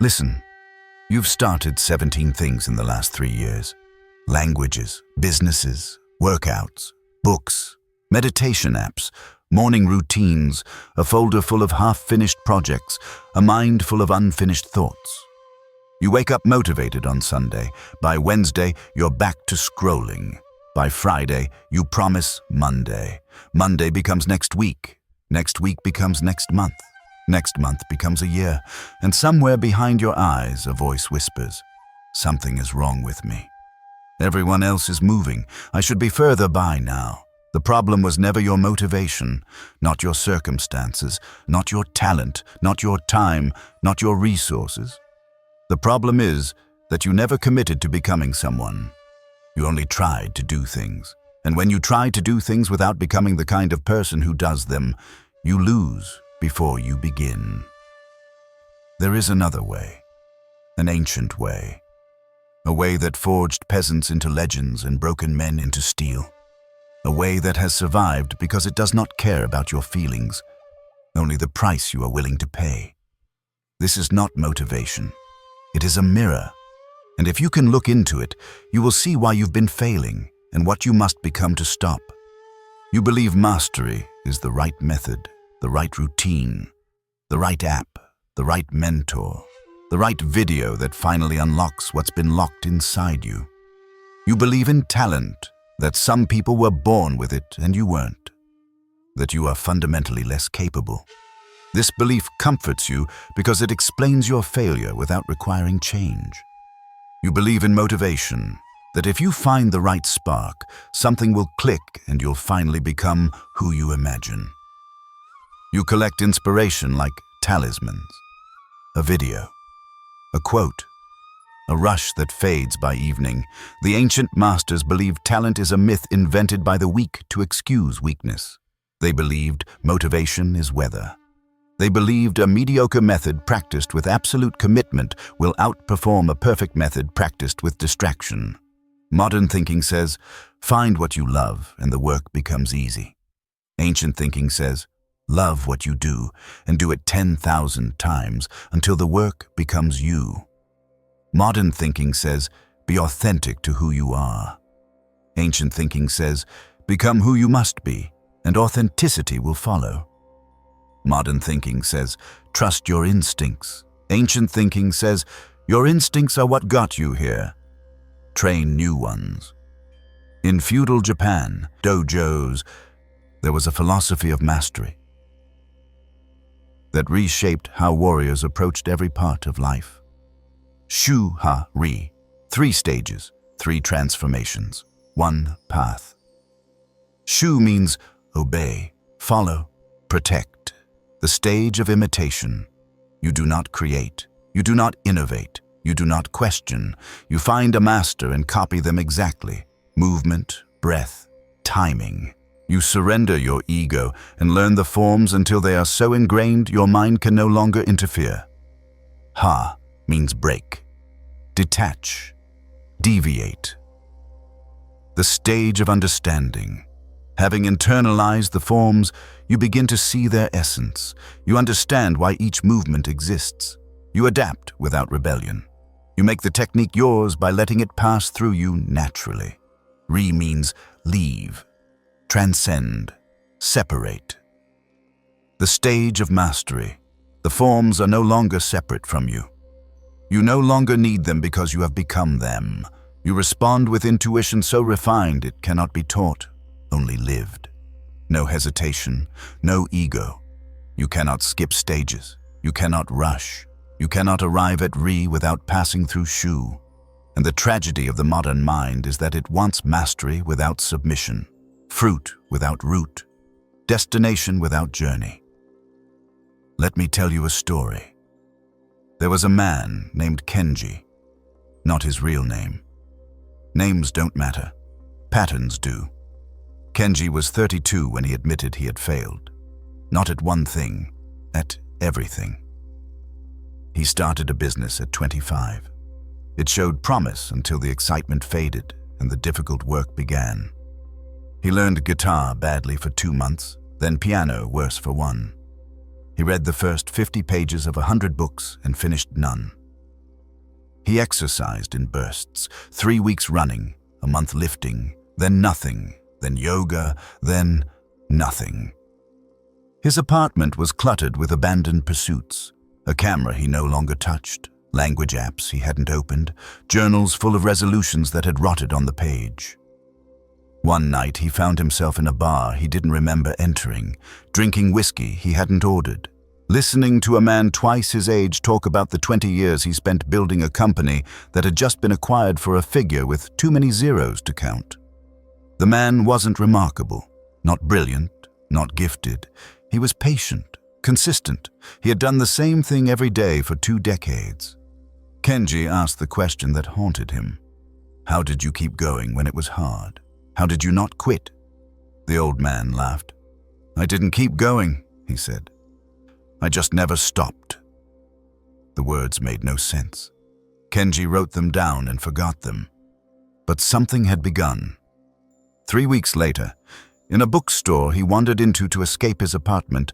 Listen, you've started 17 things in the last 3 years. Languages, businesses, workouts, books, meditation apps, morning routines, a folder full of half-finished projects, a mind full of unfinished thoughts. You wake up motivated on Sunday. By Wednesday, you're back to scrolling. By Friday, you promise Monday. Monday becomes next week. Next week becomes next month. Next month becomes a year. And somewhere behind your eyes, a voice whispers, "Something is wrong with me. Everyone else is moving. I should be further by now." The problem was never your motivation, not your circumstances, not your talent, not your time, not your resources. The problem is that you never committed to becoming someone. You only tried to do things. And when you try to do things without becoming the kind of person who does them, you lose before you begin. There is another way, an ancient way, a way that forged peasants into legends and broken men into steel, a way that has survived because it does not care about your feelings, only the price you are willing to pay. This is not motivation. It is a mirror. And if you can look into it, you will see why you've been failing and what you must become to stop. You believe mastery is the right method, the right routine, the right app, the right mentor, the right video that finally unlocks what's been locked inside you. You believe in talent, that some people were born with it and you weren't, that you are fundamentally less capable. This belief comforts you because it explains your failure without requiring change. You believe in motivation, that if you find the right spark, something will click and you'll finally become who you imagine. You collect inspiration like talismans, a video, a quote, a rush that fades by evening. The ancient masters believed talent is a myth invented by the weak to excuse weakness. They believed motivation is weather. They believed a mediocre method practiced with absolute commitment will outperform a perfect method practiced with distraction. Modern thinking says, find what you love and the work becomes easy. Ancient thinking says, love what you do and do it 10,000 times until the work becomes you. Modern thinking says, be authentic to who you are. Ancient thinking says, become who you must be and authenticity will follow. Modern thinking says, trust your instincts. Ancient thinking says, your instincts are what got you here. Train new ones. In feudal Japan, dojos, there was a philosophy of mastery that reshaped how warriors approached every part of life. Shu-ha-ri, 3 stages, 3 transformations, 1 path. Shu means obey, follow, protect. The stage of imitation. You do not create. You do not innovate. You do not question. You find a master and copy them exactly. Movement, breath, timing. You surrender your ego and learn the forms until they are so ingrained your mind can no longer interfere. Ha means break, detach, deviate. The stage of understanding. Having internalized the forms, you begin to see their essence. You understand why each movement exists. You adapt without rebellion. You make the technique yours by letting it pass through you naturally. Ri means leave, transcend, separate. The stage of mastery. The forms are no longer separate from you. You no longer need them because you have become them. You respond with intuition so refined it cannot be taught, only lived. No hesitation, no ego. You cannot skip stages. You cannot rush. You cannot arrive at Ri without passing through Shu. And the tragedy of the modern mind is that it wants mastery without submission, fruit without root, destination without journey. Let me tell you a story. There was a man named Kenji, not his real name. Names don't matter. Patterns do. Kenji was 32 when he admitted he had failed. Not at one thing, at everything. He started a business at 25. It showed promise until the excitement faded and the difficult work began. He learned guitar badly for 2 months, then piano worse for 1. He read the first 50 pages of 100 books and finished none. He exercised in bursts, 3 weeks running, a month lifting, then nothing, then yoga, then nothing. His apartment was cluttered with abandoned pursuits, a camera he no longer touched, language apps he hadn't opened, journals full of resolutions that had rotted on the page. One night he found himself in a bar he didn't remember entering, drinking whiskey he hadn't ordered, listening to a man twice his age talk about the 20 years he spent building a company that had just been acquired for a figure with too many zeros to count. The man wasn't remarkable, not brilliant, not gifted. He was patient, consistent. He had done the same thing every day for 2 decades. Kenji asked the question that haunted him. How did you keep going when it was hard? How did you not quit? The old man laughed. I didn't keep going, he said. I just never stopped. The words made no sense. Kenji wrote them down and forgot them. But something had begun. 3 weeks later, in a bookstore he wandered into to escape his apartment,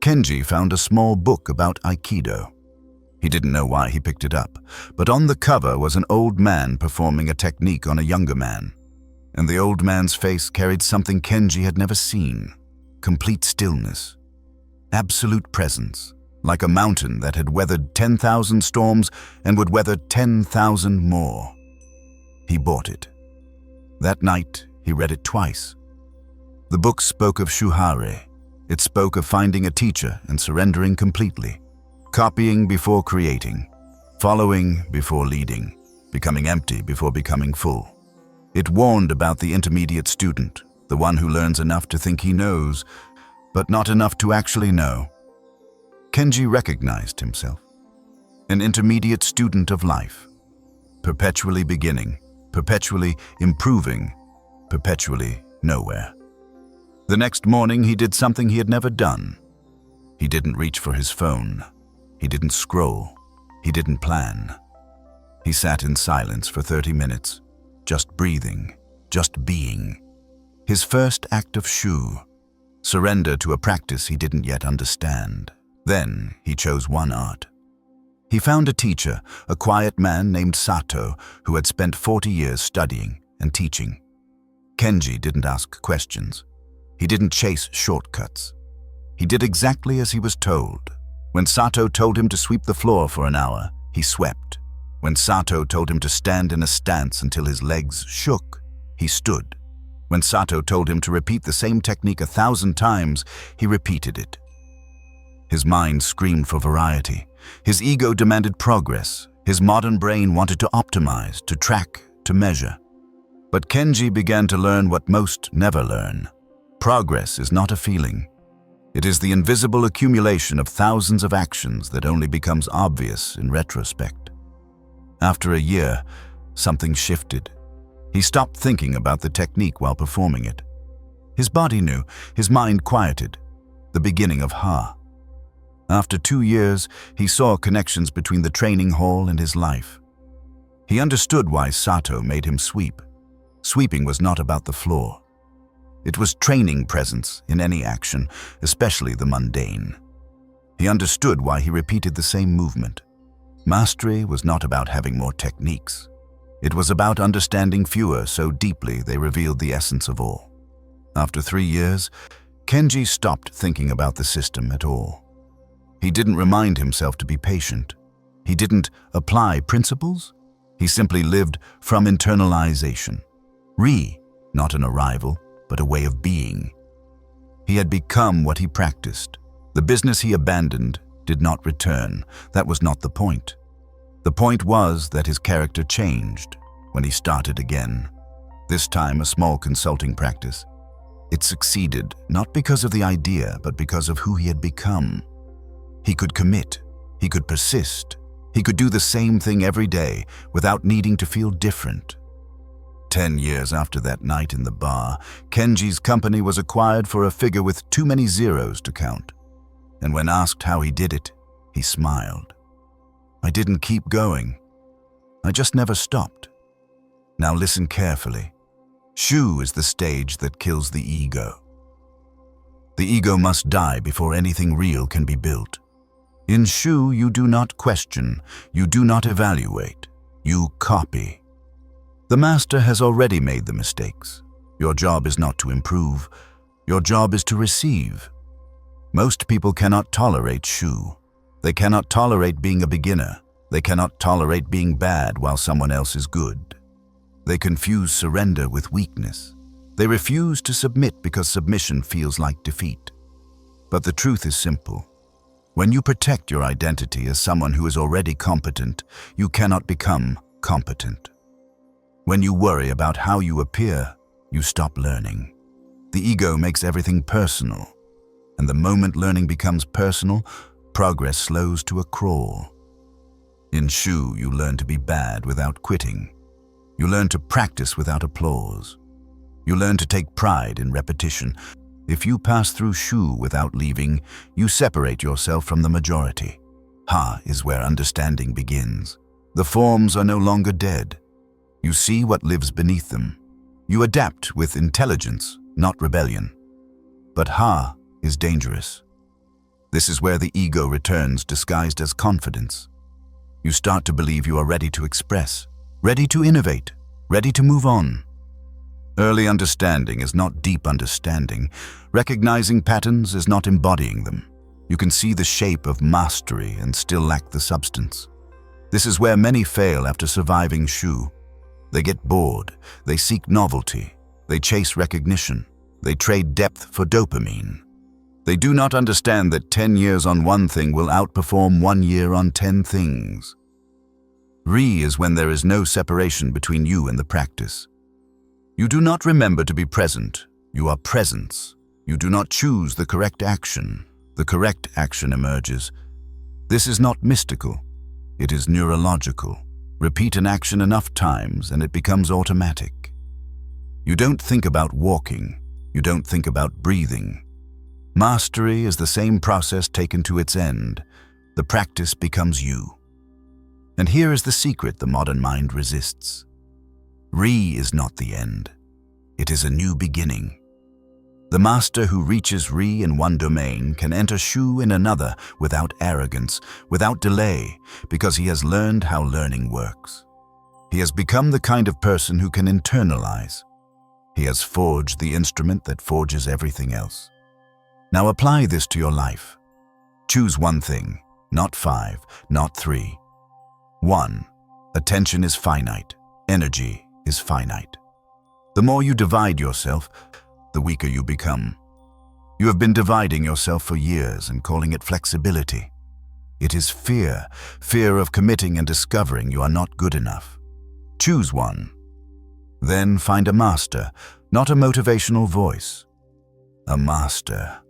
Kenji found a small book about Aikido. He didn't know why he picked it up, but on the cover was an old man performing a technique on a younger man. And the old man's face carried something Kenji had never seen: complete stillness, absolute presence, like a mountain that had weathered 10,000 storms and would weather 10,000 more. He bought it. That night, he read it twice. The book spoke of Shu-ha-ri. It spoke of finding a teacher and surrendering completely, copying before creating, following before leading, becoming empty before becoming full. It warned about the intermediate student, the one who learns enough to think he knows, but not enough to actually know. Kenji recognized himself. An intermediate student of life, perpetually beginning, perpetually improving, perpetually nowhere. The next morning he did something he had never done. He didn't reach for his phone. He didn't scroll. He didn't plan. He sat in silence for 30 minutes, just breathing, just being. His first act of Shu, surrender to a practice he didn't yet understand. Then he chose one art. He found a teacher, a quiet man named Sato, who had spent 40 years studying and teaching. Kenji didn't ask questions. He didn't chase shortcuts. He did exactly as he was told. When Sato told him to sweep the floor for an hour, he swept. When Sato told him to stand in a stance until his legs shook, he stood. When Sato told him to repeat the same technique 1,000 times, he repeated it. His mind screamed for variety. His ego demanded progress. His modern brain wanted to optimize, to track, to measure. But Kenji began to learn what most never learn. Progress is not a feeling. It is the invisible accumulation of thousands of actions that only becomes obvious in retrospect. After a year, something shifted. He stopped thinking about the technique while performing it. His body knew, his mind quieted, the beginning of Ha. After 2 years, he saw connections between the training hall and his life. He understood why Sato made him sweep. Sweeping was not about the floor. It was training presence in any action, especially the mundane. He understood why he repeated the same movement. Mastery was not about having more techniques. It was about understanding fewer so deeply they revealed the essence of all. After 3 years, Kenji stopped thinking about the system at all. He didn't remind himself to be patient. He didn't apply principles. He simply lived from internalization. Not an arrival, but a way of being. He had become what he practiced. The business he abandoned did not return. That was not the point. The point was that his character changed when he started again. This time a small consulting practice. It succeeded not because of the idea, but because of who he had become. He could commit. He could persist. He could do the same thing every day without needing to feel different. 10 years after that night in the bar, Kenji's company was acquired for a figure with too many zeros to count. And when asked how he did it, he smiled. I didn't keep going. I just never stopped. Now listen carefully. Shu is the stage that kills the ego. The ego must die before anything real can be built. In Shu, you do not question, you do not evaluate. You copy. The master has already made the mistakes. Your job is not to improve. Your job is to receive. Most people cannot tolerate Shu. They cannot tolerate being a beginner. They cannot tolerate being bad while someone else is good. They confuse surrender with weakness. They refuse to submit because submission feels like defeat. But the truth is simple. When you protect your identity as someone who is already competent, you cannot become competent. When you worry about how you appear, you stop learning. The ego makes everything personal, and the moment learning becomes personal, progress slows to a crawl. In Shu, you learn to be bad without quitting. You learn to practice without applause. You learn to take pride in repetition. If you pass through Shu without leaving, you separate yourself from the majority. Ha is where understanding begins. The forms are no longer dead. You see what lives beneath them. You adapt with intelligence, not rebellion. But Ha is dangerous. This is where the ego returns disguised as confidence. You start to believe you are ready to express, ready to innovate, ready to move on. Early understanding is not deep understanding. Recognizing patterns is not embodying them. You can see the shape of mastery and still lack the substance. This is where many fail after surviving Shu. They get bored, they seek novelty, they chase recognition, they trade depth for dopamine. They do not understand that 10 years on one thing will outperform 1 year on 10 things. Ri is when there is no separation between you and the practice. You do not remember to be present. You are presence. You do not choose the correct action. The correct action emerges. This is not mystical. It is neurological. Repeat an action enough times and it becomes automatic. You don't think about walking. You don't think about breathing. Mastery is the same process taken to its end. The practice becomes you. And here is the secret the modern mind resists. Ri is not the end. It is a new beginning. The master who reaches Ri in one domain can enter Shu in another without arrogance, without delay, because he has learned how learning works. He has become the kind of person who can internalize. He has forged the instrument that forges everything else. Now apply this to your life. Choose one thing, not 5, not 3. 1. Attention is finite. Energy is finite. The more you divide yourself, the weaker you become. You have been dividing yourself for years and calling it flexibility. It is fear, fear of committing and discovering you are not good enough. Choose one. Then find a master, not a motivational voice. A master.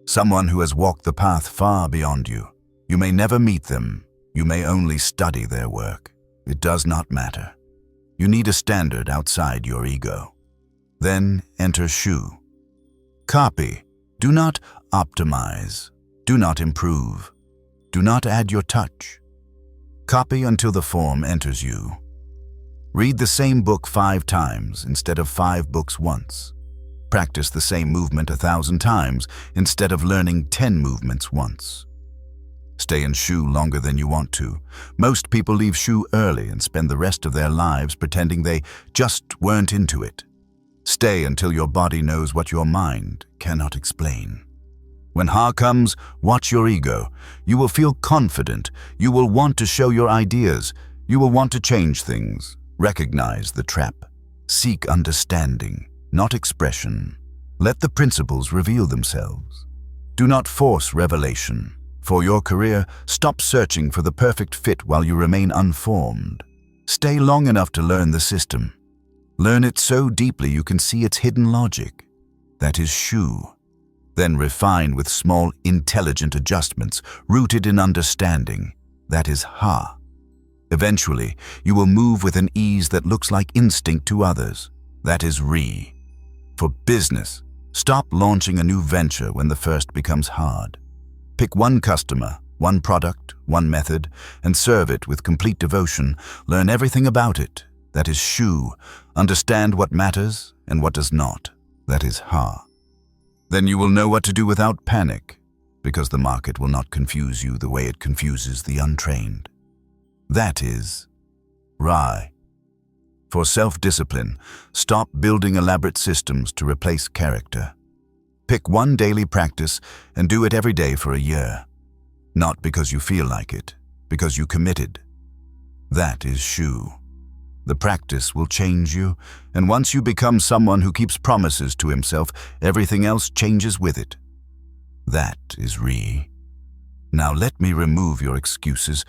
Someone who has walked the path far beyond you. You may never meet them. You may only study their work. It does not matter. You need a standard outside your ego. Then enter Shu. Copy. Do not optimize. Do not improve. Do not add your touch. Copy until the form enters you. Read the same book 5 times instead of 5 books once. Practice the same movement 1,000 times instead of learning 10 movements once. Stay in Shu longer than you want to. Most people leave Shu early and spend the rest of their lives pretending they just weren't into it. Stay until your body knows what your mind cannot explain. When Ha comes, watch your ego. You will feel confident. You will want to show your ideas. You will want to change things. Recognize the trap. Seek understanding, not expression. Let the principles reveal themselves. Do not force revelation. For your career, stop searching for the perfect fit while you remain unformed. Stay long enough to learn the system. Learn it so deeply you can see its hidden logic. That is Shu. Then refine with small, intelligent adjustments rooted in understanding. That is Ha. Eventually, you will move with an ease that looks like instinct to others. That is Ri. For business, stop launching a new venture when the first becomes hard. Pick one customer, one product, one method, and serve it with complete devotion. Learn everything about it. That is Shu. Understand what matters and what does not. That is Ha. Then you will know what to do without panic, because the market will not confuse you the way it confuses the untrained. That is Ri. For self-discipline, stop building elaborate systems to replace character. Pick one daily practice and do it every day for a year. Not because you feel like it, because you committed. That is Shu. The practice will change you, and once you become someone who keeps promises to himself, everything else changes with it. That is Ri. Now let me remove your excuses.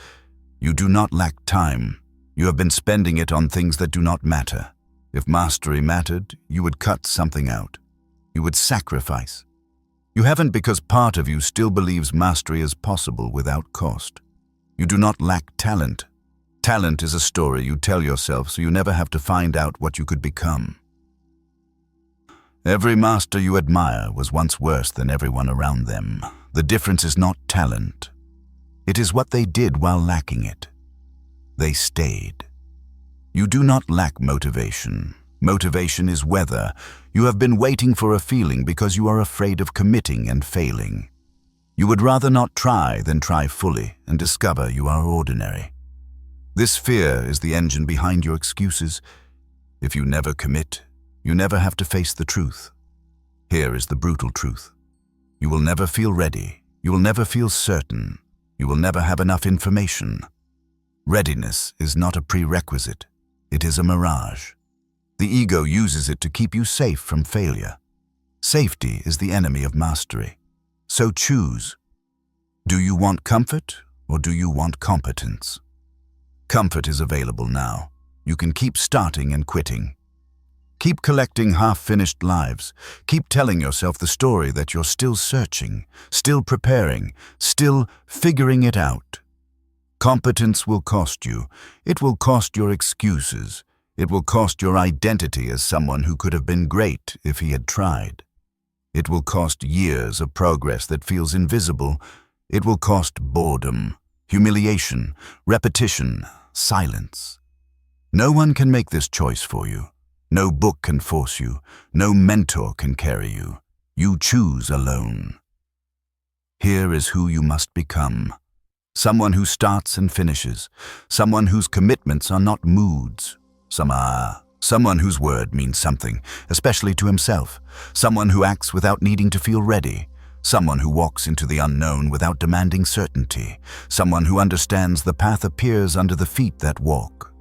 You do not lack time. You have been spending it on things that do not matter. If mastery mattered, you would cut something out. You would sacrifice. You haven't because part of you still believes mastery is possible without cost. You do not lack talent. Talent is a story you tell yourself so you never have to find out what you could become. Every master you admire was once worse than everyone around them. The difference is not talent. It is what they did while lacking it. They stayed. You do not lack motivation. Motivation is weather. You have been waiting for a feeling because you are afraid of committing and failing. You would rather not try than try fully and discover you are ordinary. This fear is the engine behind your excuses. If you never commit, you never have to face the truth. Here is the brutal truth. You will never feel ready. You will never feel certain. You will never have enough information. Readiness is not a prerequisite. It is a mirage. The ego uses it to keep you safe from failure. Safety is the enemy of mastery. So choose. Do you want comfort or do you want competence? Comfort is available now. You can keep starting and quitting. Keep collecting half-finished lives. Keep telling yourself the story that you're still searching, still preparing, still figuring it out. Competence will cost you. It will cost your excuses. It will cost your identity as someone who could have been great if he had tried. It will cost years of progress that feels invisible. It will cost boredom, humiliation, repetition, silence. No one can make this choice for you. No book can force you. No mentor can carry you. You choose alone. Here is who you must become. Someone who starts and finishes. Someone whose commitments are not moods. Someone whose word means something, especially to himself. Someone who acts without needing to feel ready. Someone who walks into the unknown without demanding certainty. Someone who understands the path appears under the feet that walk.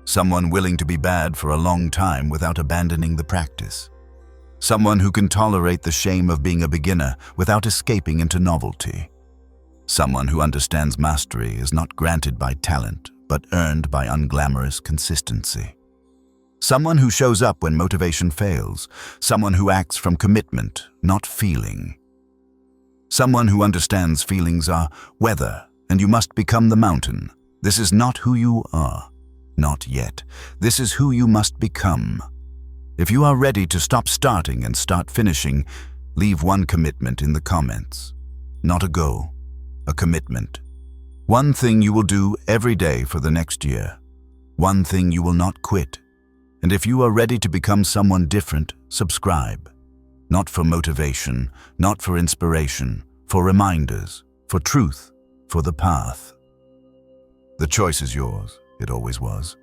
Someone willing to be bad for a long time without abandoning the practice. Someone who can tolerate the shame of being a beginner without escaping into novelty. Someone who understands mastery is not granted by talent, but earned by unglamorous consistency. Someone who shows up when motivation fails. Someone who acts from commitment, not feeling. Someone who understands feelings are weather, and you must become the mountain. This is not who you are. Not yet. This is who you must become. If you are ready to stop starting and start finishing, leave one commitment in the comments. Not a goal, a commitment. One thing you will do every day for the next year. One thing you will not quit. And if you are ready to become someone different, subscribe. Not for motivation, not for inspiration, for reminders, for truth, for the path. The choice is yours. It always was.